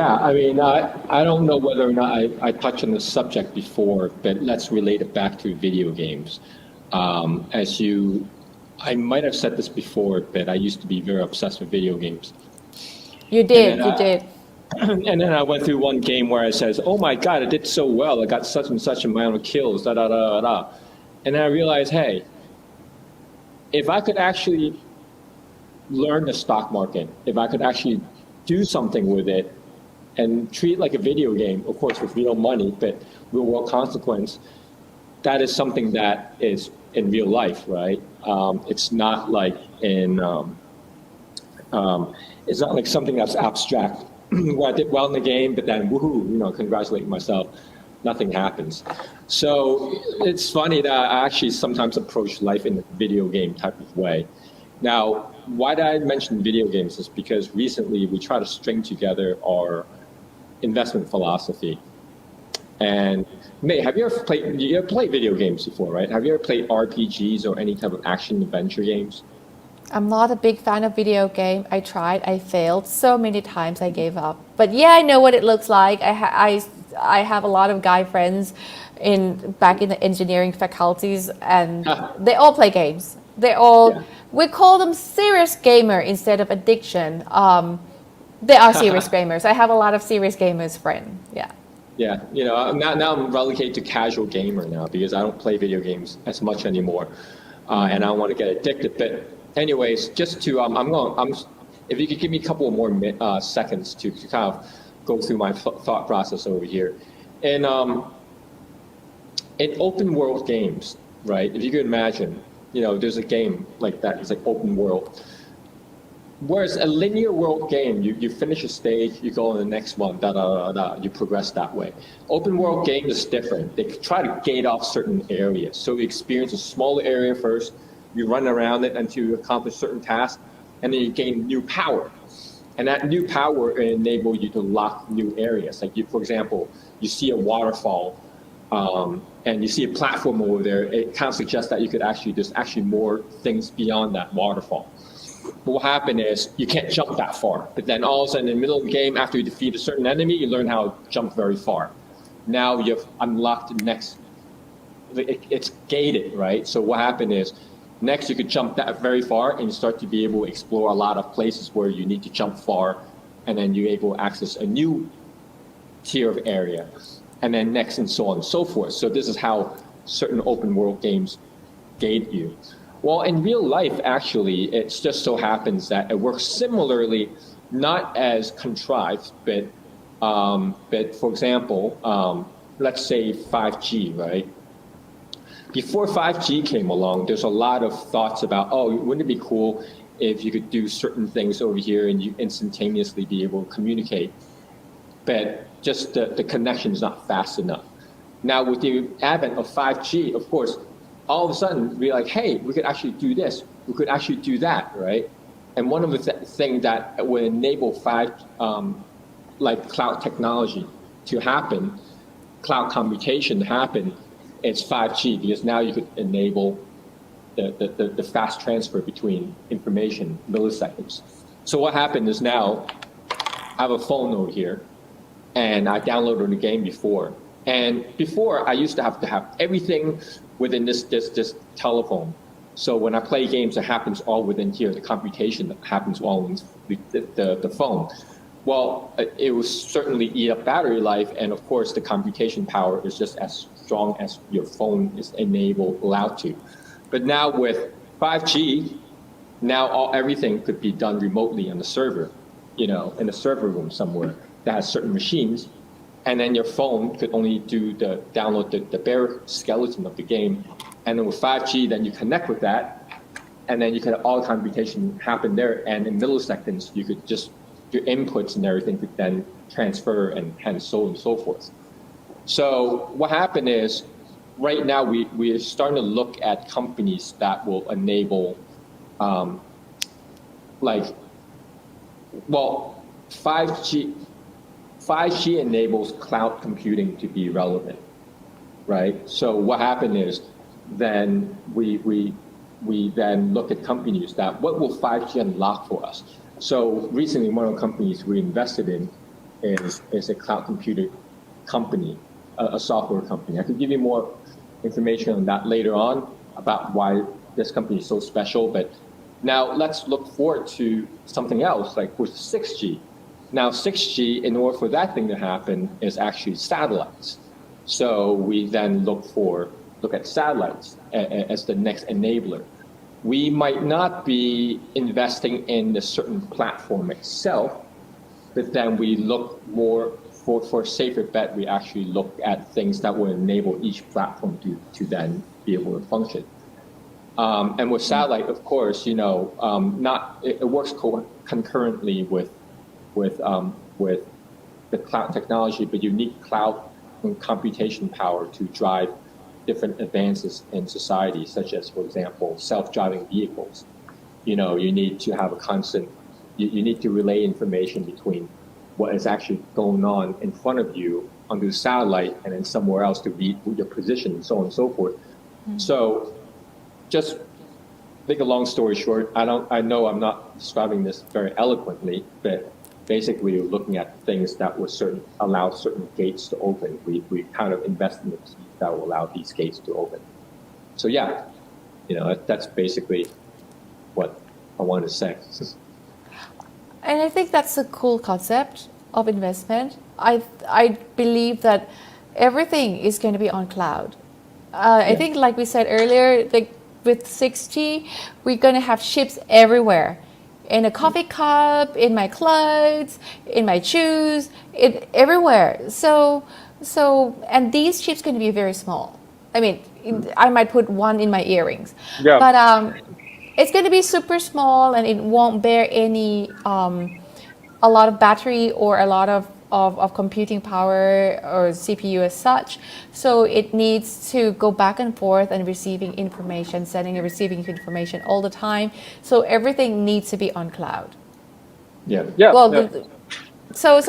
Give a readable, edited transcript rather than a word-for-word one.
Yeah, I mean, I don't know whether or not I touched on the subject before, but let's relate it back to video games. As you, I might have said this before, but I used to be very obsessed with video games. You And then did, you did. and then I went through one game where I says, "Oh my God, I did so well. I got such and such amount of kills, da da da da da." And then I realized, hey, if I could actually learn the stock market, if I could actually do something with it and treat it like a video game, of course, with real money, but real world consequence, that is something that is in real life, right? It's not like it's not like something that's abstract. Where I did well in the game, but then woohoo, congratulate myself, nothing happens. So it's funny that I actually sometimes approach life in a video game type of way. Now, why did I mention video games is because recently we try to string together our investment philosophy. And May, you ever played video games before, right? Have you ever played RPGs or any type of action adventure games? I'm not a big fan of video game. I tried, I failed so many times, I gave up. But yeah, I know what it looks like. I have a lot of guy friends back in the engineering faculties, and they all play games. Yeah. We call them serious gamer instead of addiction. They are serious gamers. I have a lot of serious gamers friends. Yeah. Yeah, now I'm relegated to casual gamer now because I don't play video games as much anymore, and I don't want to get addicted. But anyways, just to if you could give me a couple of more seconds to kind of go through my thought process over here, and in open world games, right? If you could imagine, there's a game like that. It's like open world. Whereas a linear world game, you finish a stage, you go on the next one, da da da da, you progress that way. Open world game is different. They try to gate off certain areas. So you experience a smaller area first, you run around it until you accomplish certain tasks, and then you gain new power. And that new power enable you to lock new areas. Like for example, you see a waterfall, and you see a platform over there. It kind of suggests that there's actually more things beyond that waterfall. But what happened is you can't jump that far. But then all of a sudden in the middle of the game, after you defeat a certain enemy, you learn how to jump very far. Now you've unlocked the next, it's gated, right? So what happened is next you could jump that very far and you start to be able to explore a lot of places where you need to jump far, and then you're able to access a new tier of area, and then next and so on and so forth. So this is how certain open world games gate you. Well, in real life, actually, it just so happens that it works similarly, not as contrived, but for example, let's say 5G, right? Before 5G came along, there's a lot of thoughts about, oh, wouldn't it be cool if you could do certain things over here and you instantaneously be able to communicate? But just the connection is not fast enough. Now, with the advent of 5G, of course, all of a sudden we're like, hey, we could actually do this, we could actually do that, right? And one of the things that would enable like cloud technology to happen, cloud computation to happen, it's 5G, because now you could enable the fast transfer between information, milliseconds. So what happened is now I have a phone over here, and I downloaded the game before. And before, I used to have everything within this telephone. So when I play games, it happens all within here. The computation that happens all in the phone. Well, it will certainly eat up battery life, and of course, the computation power is just as strong as your phone is allowed to. But now with 5G, now everything could be done remotely on the server, in a server room somewhere that has certain machines. And then your phone could only download the bare skeleton of the game. And then with 5G, then you connect with that, and then you could all computation happen there. And in milliseconds, you could just, your inputs and everything could then transfer and so on and so forth. So what happened is, right now we are starting to look at companies that will enable, 5G enables cloud computing to be relevant, right? So what happened is then we then look at companies that what will 5G unlock for us? So recently, one of the companies we invested in is a cloud computer company, a software company. I could give you more information on that later on about why this company is so special. But now let's look forward to something else, like with 6G. Now 6G, in order for that thing to happen, is actually satellites. So we then look at satellites as the next enabler. We might not be investing in a certain platform itself, but then we look more for a safer bet. We actually look at things that will enable each platform to then be able to function. And with satellite, of course, it works concurrently with the cloud technology, but you need cloud and computation power to drive different advances in society, such as, for example, self-driving vehicles. You need to have you need to relay information between what is actually going on in front of you onto the satellite and then somewhere else to read your position and so on and so forth. Mm-hmm. So just make a long story short, I know I'm not describing this very eloquently, but basically you're looking at things that will allow certain gates to open. We kind of invest in the keys that will allow these gates to open. So yeah, that's basically what I want to say. And I think that's a cool concept of investment. I believe that everything is going to be on cloud. I think, like we said earlier, with 6G, we're going to have chips everywhere. In a coffee cup, in my clothes, in my shoes, everywhere. So, and these chips going to be very small. I mean, I might put one in my earrings. Yeah. But it's going to be super small, and it won't bear any a lot of battery or a lot of computing power or CPU as such. So it needs to go back and forth and receiving information, sending and receiving information all the time. So everything needs to be on cloud. Yeah. Well, so